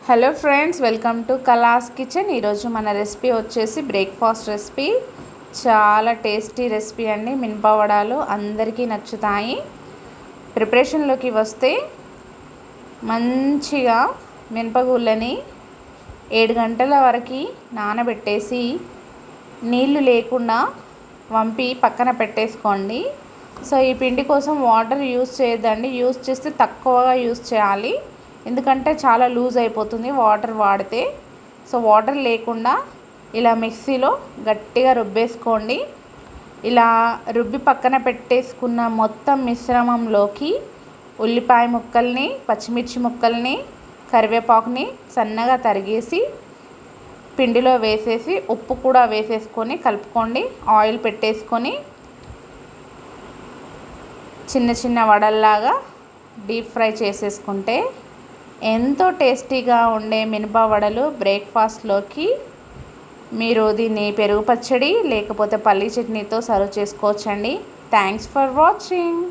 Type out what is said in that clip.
Hello friends, welcome to Kala's kitchen. ఈరోజు మన recipe వచ్చేసి బ్రేక్ఫాస్ట్ రెసిపీ. చాలా టేస్టీ రెసిపీ అండి. మినపవడాలు అందరికీ నచ్చుతాయి. ప్రిపరేషన్లోకి వస్తే మంచిగా మినపగుళ్ళని 7 గంటల వరకు నానబెట్టేసి నీళ్లు లేకుండా వంపి పక్కన పెట్టేసుకోండి. సో ఈ పిండి కోసం వాటర్ యూస్ చేయొద్దండి. యూస్ చేస్తే తక్కువగా యూస్ చేయాలి, ఎందుకంటే చాలా లూజ్ అయిపోతుంది వాటర్ వాడితే. సో వాటర్ లేకుండా ఇలా మిక్సీలో గట్టిగా రుబ్బేసుకోండి. ఇలా రుబ్బి పక్కన పెట్టేసుకున్న మొత్తం మిశ్రమంలోకి ఉల్లిపాయ ముక్కల్ని, పచ్చిమిర్చి ముక్కల్ని, కరివేపాకుని సన్నగా తరిగేసి పిండిలో వేసేసి ఉప్పు కూడా వేసేసుకొని కలుపుకోండి. ఆయిల్ పెట్టేసుకొని చిన్న చిన్న వడల్లాగా డీప్ ఫ్రై చేసేసుకుంటే ఎంతో టేస్టీగా ఉండే మినప వడలు బ్రేక్ఫాస్ట్లోకి మీరు దీన్ని పెరుగు పచ్చడి లేకపోతే పల్లీ చట్నీతో సర్వ్ చేసుకోవచ్చండి. Thanks for watching.